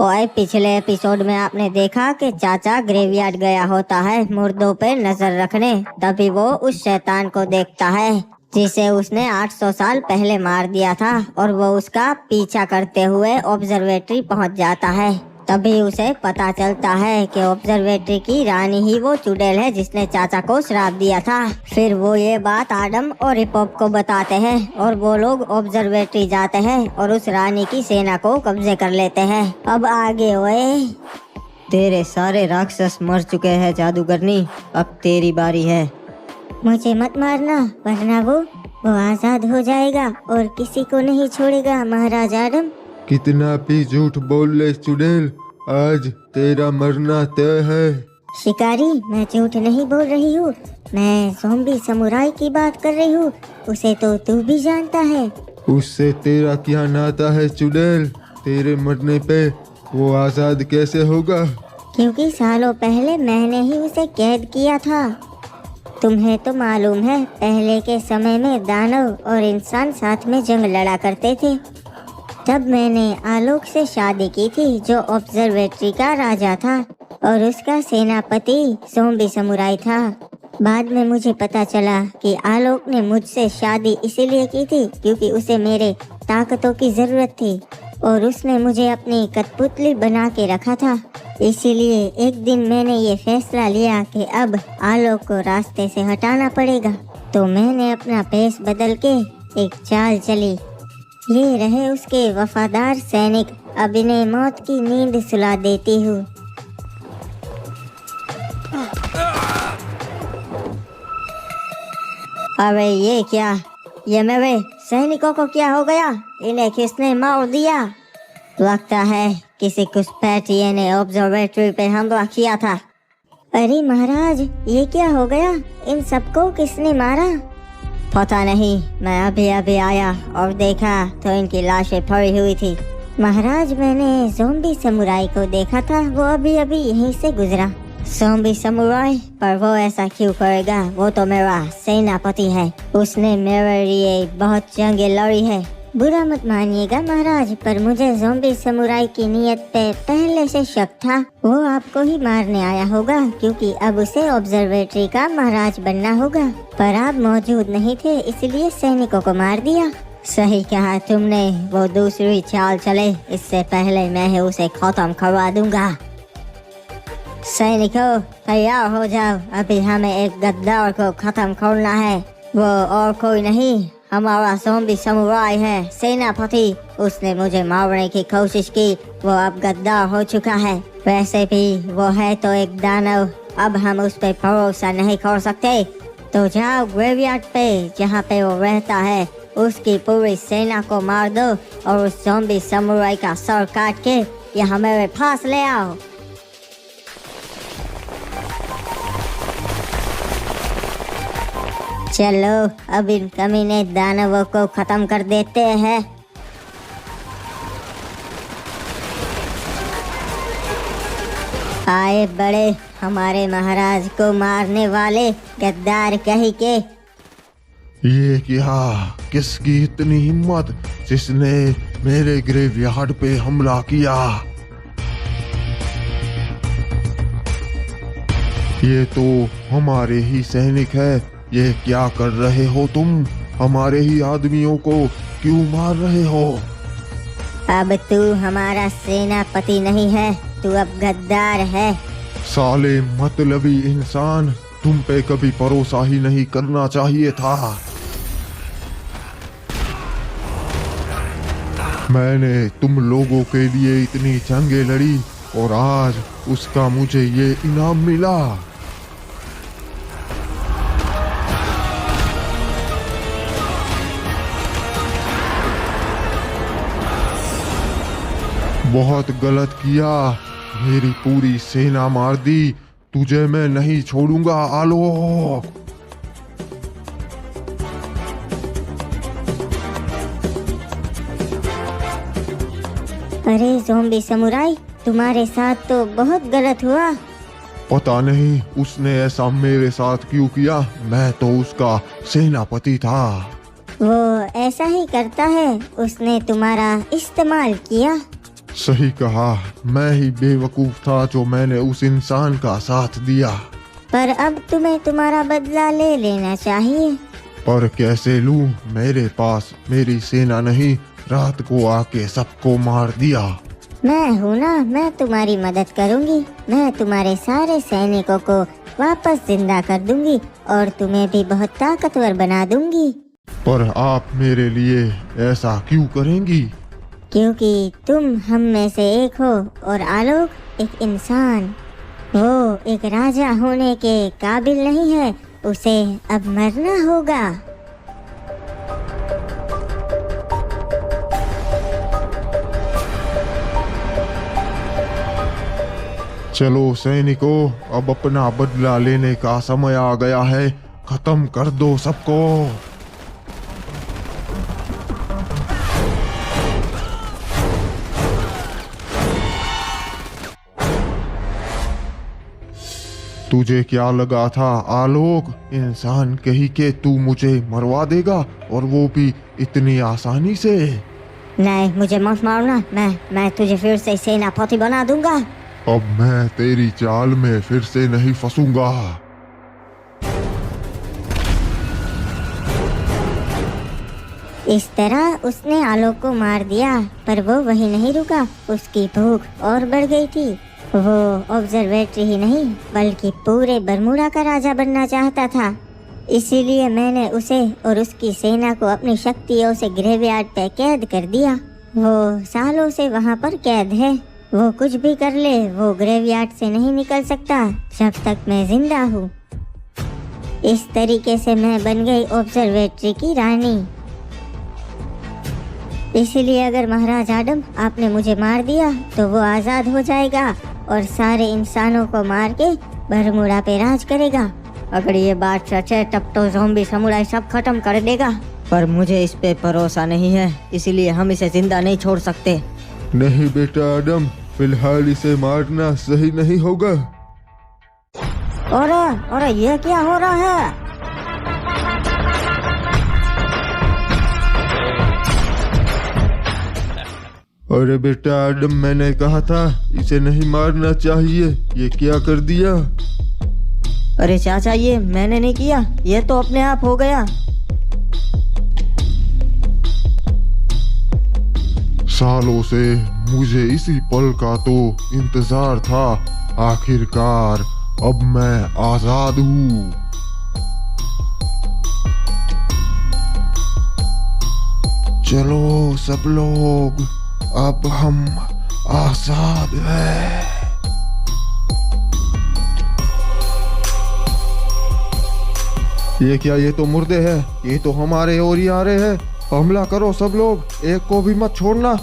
और पिछले एपिसोड में आपने देखा कि चाचा ग्रेवयार्ड गया होता है मुर्दों पे नजर रखने। तभी वो उस शैतान को देखता है जिसे उसने 800 साल पहले मार दिया था, और वो उसका पीछा करते हुए ऑब्जर्वेटरी पहुंच जाता है। तभी उसे पता चलता है कि ऑब्जर्वेटरी की रानी ही वो चुड़ैल है जिसने चाचा को श्राप दिया था। फिर वो ये बात आडम और हिप्पॉप को बताते हैं और वो लोग ऑब्जर्वेटरी जाते हैं और उस रानी की सेना को कब्जे कर लेते हैं। अब आगे ओए। तेरे सारे राक्षस मर चुके हैं जादूगरनी, अब तेरी बारी है। मुझे मत मारना वरना वो आजाद हो जाएगा और किसी को नहीं छोड़ेगा महाराज आडम। कितना भी झूठ बोल ले चुड़ैल, आज तेरा मरना तय है। शिकारी, मैं झूठ नहीं बोल रही हूँ, मैं ज़ॉम्बी समुराई की बात कर रही हूँ। उसे तो तू भी जानता है। उससे तेरा क्या नाता है चुड़ैल? तेरे मरने पे वो आजाद कैसे होगा? क्योंकि सालों पहले मैंने ही उसे कैद किया था। तुम्हें तो मालूम है, पहले के समय में दानव और इंसान साथ में जंग लड़ा करते थे। तब मैंने आलोक से शादी की थी जो ऑब्जर्वेटरी का राजा था, और उसका सेनापति ज़ॉम्बी समुराई था। बाद में मुझे पता चला कि आलोक ने मुझसे शादी इसीलिए की थी क्योंकि उसे मेरे ताकतों की जरूरत थी, और उसने मुझे अपनी कठपुतली बना के रखा था। इसीलिए एक दिन मैंने ये फैसला लिया कि अब आलोक को रास्ते से हटाना पड़ेगा। तो मैंने अपना भेष बदल के एक चाल चली। ये रहे उसके वफादार सैनिक, अब इन्हें मौत की नींद सुला देती हूँ। अबे ये क्या? ये मेरे सैनिकों को क्या हो गया? इन्हें किसने मार दिया? लगता है किसी घुसपैठिए ने ऑब्जर्वेटरी पे हमला किया था। अरे महाराज, ये क्या हो गया? इन सबको किसने मारा? पता नहीं, मैं अभी अभी आया और देखा तो इनकी लाशें पड़ी हुई थी। महाराज, मैंने ज़ॉम्बी समुराई को देखा था, वो अभी अभी यहीं से गुजरा। Zombie samurai? पर वो ऐसा क्यों करेगा? वो तो मेरा सेनापति है, उसने मेरे लिए बहुत जंगें लड़ी है। बुरा मत मानिएगा महाराज, पर मुझे ज़ॉम्बी समुराई की नीयत पे पहले से शक था। वो आपको ही मारने आया होगा क्योंकि अब उसे ऑब्जर्वेटरी का महाराज बनना होगा, पर आप मौजूद नहीं थे इसलिए सैनिकों को मार दिया। सही कहा तुमने, वो दूसरी चाल चले, इससे पहले मैं उसे खत्म करवा दूंगा। सैनिकों, तैयार हो जाओ, अभी हमें एक गद्दार को खत्म करना है। वो और कोई नहीं, हमारा ज़ॉम्बी समुराई है, सेनापति। उसने मुझे मारने की कोशिश की, वो अब गद्दार हो चुका है। वैसे भी वो है तो एक दानव, अब हम उस पे भरोसा नहीं कर सकते। तो जाओ ग्रेवयार्ड पे जहाँ पे वो रहता है, उसकी पूरी सेना को मार दो और उस ज़ॉम्बी समुराई का सर काट के यहाँ मेरे पास ले आओ। चलो अब इन कमीने दानवों को खत्म कर देते हैं। आए बड़े, हमारे महाराज को मारने वाले गद्दार कहीं के। ये क्या? किसकी इतनी हिम्मत जिसने मेरे ग्रेवयार्ड पे हमला किया? ये तो हमारे ही सैनिक है। ये क्या कर रहे हो तुम? हमारे ही आदमियों को क्यों मार रहे हो? अब तू हमारा सेनापति नहीं है, तू अब गद्दार है। साले मतलबी इंसान, तुम पे कभी भरोसा ही नहीं करना चाहिए था। मैंने तुम लोगों के लिए इतनी जंगें लड़ी और आज उसका मुझे ये इनाम मिला। बहुत गलत किया, मेरी पूरी सेना मार दी। तुझे मैं नहीं छोड़ूंगा आलोक। अरे ज़ॉम्बी समुराई, तुम्हारे साथ तो बहुत गलत हुआ। पता नहीं उसने ऐसा मेरे साथ क्यों किया, मैं तो उसका सेनापति था। वो ऐसा ही करता है, उसने तुम्हारा इस्तेमाल किया। सही कहा, मैं ही बेवकूफ था जो मैंने उस इंसान का साथ दिया। पर अब तुम्हें तुम्हारा बदला ले लेना चाहिए। पर कैसे लूं? मेरे पास मेरी सेना नहीं, रात को आके सबको मार दिया। मैं हूँ ना, मैं तुम्हारी मदद करूँगी। मैं तुम्हारे सारे सैनिकों को वापस जिंदा कर दूंगी और तुम्हें भी बहुत ताकतवर बना दूंगी। पर आप मेरे लिए ऐसा क्यों करेंगी? क्योंकि तुम हम में से एक हो और आलोक एक इंसान। वो एक राजा होने के काबिल नहीं है, उसे अब मरना होगा। चलो सैनिकों, अब अपना बदला लेने का समय आ गया है। खत्म कर दो सबको। तुझे क्या लगा था आलोक, इंसान कही के तू मुझे मरवा देगा, और वो भी इतनी आसानी से? नहीं, मुझे मत मारना। मैं तुझे फिर से सेनापति बना दूंगा। अब मैं तेरी चाल में फिर से नहीं फंसूंगा। इस तरह उसने आलोक को मार दिया, पर वो वही नहीं रुका। उसकी भूख और बढ़ गई थी। वो ऑब्जर्वेटरी ही नहीं बल्कि पूरे बरमूडा का राजा बनना चाहता था। इसीलिए मैंने उसे और उसकी सेना को अपनी शक्तियों से ग्रेवयार्ड पे कैद कर दिया। वो सालों से वहाँ पर कैद है। वो कुछ भी कर ले, वो ग्रेवयार्ड से नहीं निकल सकता जब तक मैं जिंदा हूँ। इस तरीके से मैं बन गई ऑब्जर्वेटरी की रानी। इसीलिए अगर महाराज आडम आपने मुझे मार दिया तो वो आज़ाद हो जाएगा और सारे इंसानों को मार के बरमूडा पे राज करेगा। अगर ये बात सच है तब तो ज़ॉम्बी समुदाय सब खत्म कर देगा। पर मुझे इस पे भरोसा नहीं है, इसीलिए हम इसे जिंदा नहीं छोड़ सकते। नहीं बेटा आडम, फिलहाल इसे मारना सही नहीं होगा। और ये क्या हो रहा है? अरे बेटा आडम, मैंने कहा था इसे नहीं मारना चाहिए, ये क्या कर दिया? अरे चाचा, ये मैंने नहीं किया, ये तो अपने आप हो गया। सालों से मुझे इसी पल का तो इंतजार था। आखिरकार अब मैं आजाद हूँ। चलो सब लोग, अब हम आजाद हैं। ये क्या? ये तो मुर्दे हैं। ये तो हमारे ओर ही आ रहे हैं। हमला करो सब लोग, एक को भी मत छोड़ना।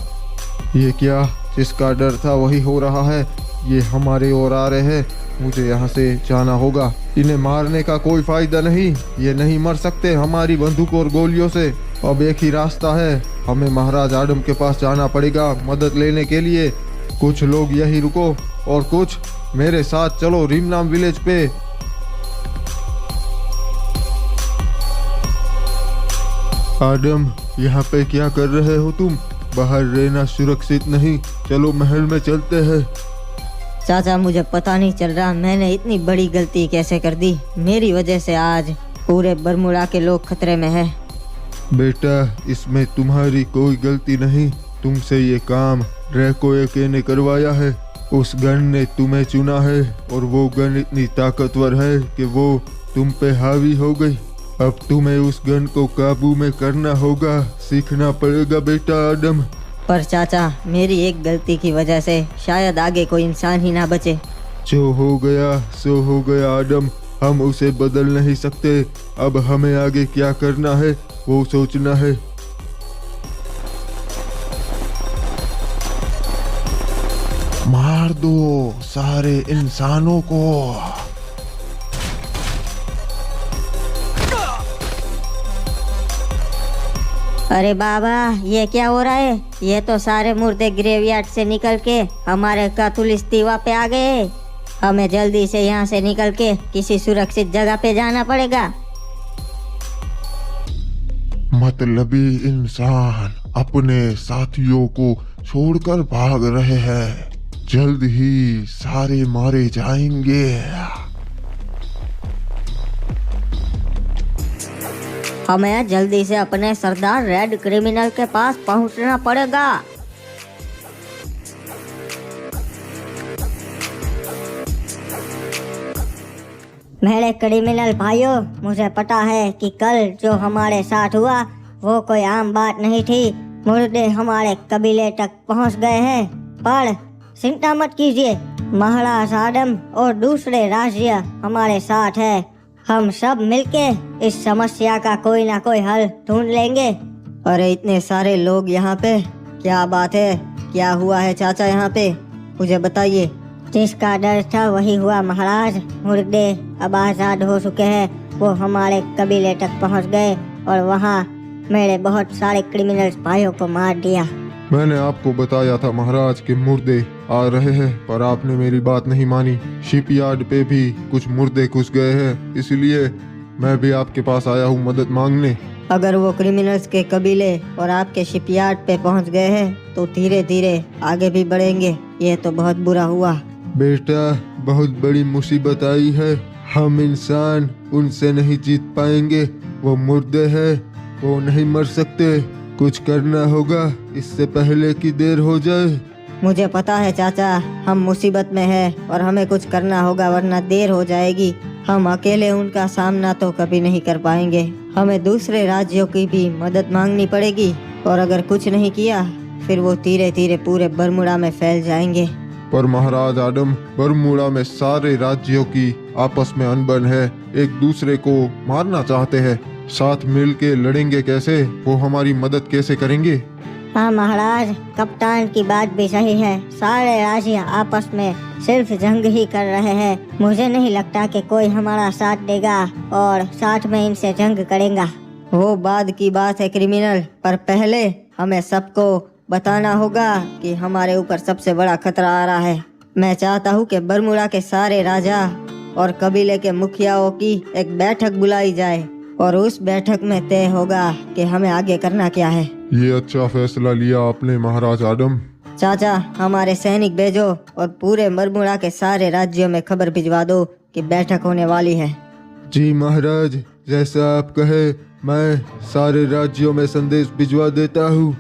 ये क्या? जिसका डर था वही हो रहा है। ये हमारे ओर आ रहे हैं। मुझे यहाँ से जाना होगा। इन्हें मारने का कोई फायदा नहीं। ये नहीं मर सकते हमारी बंदूक और गोलियों से। अब एक ही रास्ता है, हमें महाराज आडम के पास जाना पड़ेगा मदद लेने के लिए। कुछ लोग यही रुको और कुछ मेरे साथ चलो रीमनाम विलेज पे। आडम, यहाँ पे क्या कर रहे हो तुम? बाहर रहना सुरक्षित नहीं। चलो महल में चलते हैं। चाचा, मुझे पता नहीं चल रहा मैंने इतनी बड़ी गलती कैसे कर दी। मेरी वजह से आज पूरे बरमूडा के लोग खतरे में हैं। बेटा, इसमें तुम्हारी कोई गलती नहीं। तुमसे ये काम ड्रैको एके ने करवाया है। उस गन ने तुम्हें चुना है और वो गन इतनी ताकतवर है कि वो तुम पे हावी हो गई। अब तुम्हें उस गन को काबू में करना होगा। सीखना पड़ेगा बेटा आडम। पर चाचा, मेरी एक गलती की वजह से शायद आगे कोई इंसान ही ना बचे। जो हो गया सो हो गया आडम, हम उसे बदल नहीं सकते। अब हमें आगे क्या करना है वो सोचना है। मार दो सारे इंसानों को। अरे बाबा, ये क्या हो रहा है? ये तो सारे मुर्दे ग्रेवयार्ड से निकल के हमारे कातुलिस्तीवा पे आ गए। हमें जल्दी से यहाँ से निकल के किसी सुरक्षित जगह पे जाना पड़ेगा। मतलबी इंसान अपने साथियों को छोड़कर भाग रहे हैं। जल्द ही सारे मारे जाएंगे। हमें जल्दी से अपने सरदार रेड क्रिमिनल के पास पहुंचना पड़ेगा। मेरे क्रिमिनल भाइयों, मुझे पता है कि कल जो हमारे साथ हुआ वो कोई आम बात नहीं थी। मुर्दे हमारे कबीले तक पहुंच गए हैं, पर चिंता मत कीजिए, महाराज आदम और दूसरे राज्य हमारे साथ है। हम सब मिलके इस समस्या का कोई ना कोई हल ढूंढ लेंगे। अरे इतने सारे लोग यहाँ पे, क्या बात है? क्या हुआ है चाचा यहाँ पे? मुझे बताइए। जिसका डर था वही हुआ महाराज। मुर्दे अब आजाद हो चुके हैं। वो हमारे कबीले तक पहुँच गए और वहाँ मेरे बहुत सारे क्रिमिनल भाइयों को मार दिया। मैंने आपको बताया था महाराज कि मुर्दे आ रहे हैं, पर आपने मेरी बात नहीं मानी। शिपयार्ड पे भी कुछ मुर्दे घुस गए हैं, इसलिए मैं भी आपके पास आया हूँ मदद मांगने। अगर वो क्रिमिनल्स के कबीले और आपके शिपयार्ड पे पहुंच गए हैं तो धीरे धीरे आगे भी बढ़ेंगे। ये तो बहुत बुरा हुआ। बेटा, बहुत बड़ी मुसीबत आई है। हम इंसान उनसे नहीं जीत पाएंगे। वो मुर्दे हैं, वो नहीं मर सकते। कुछ करना होगा इससे पहले कि देर हो जाए। मुझे पता है चाचा, हम मुसीबत में हैं और हमें कुछ करना होगा वरना देर हो जाएगी। हम अकेले उनका सामना तो कभी नहीं कर पाएंगे। हमें दूसरे राज्यों की भी मदद मांगनी पड़ेगी और अगर कुछ नहीं किया फिर वो धीरे धीरे पूरे बरमुडा में फैल जाएंगे। पर महाराज आदम, बरमूडा में सारे राज्यों की आपस में अनबन है, एक दूसरे को मारना चाहते हैं। साथ मिल के लड़ेंगे कैसे? वो हमारी मदद कैसे करेंगे? हाँ महाराज, कप्तान की बात भी सही है। सारे राज्य आपस में सिर्फ जंग ही कर रहे हैं। मुझे नहीं लगता कि कोई हमारा साथ देगा और साथ में इनसे जंग करेगा। वो बाद की बात है क्रिमिनल, पर पहले हमें सबको बताना होगा कि हमारे ऊपर सबसे बड़ा खतरा आ रहा है। मैं चाहता हूँ कि बरमुडा के सारे राजा और कबीले के मुखियाओं की एक बैठक बुलाई जाए और उस बैठक में तय होगा कि हमें आगे करना क्या है। ये अच्छा फैसला लिया आपने महाराज आदम। चाचा, हमारे सैनिक भेजो और पूरे बरमुडा के सारे राज्यों में खबर भिजवा दो कि बैठक होने वाली है। जी महाराज, जैसा आप कहे मैं सारे राज्यों में संदेश भिजवा देता हूँ।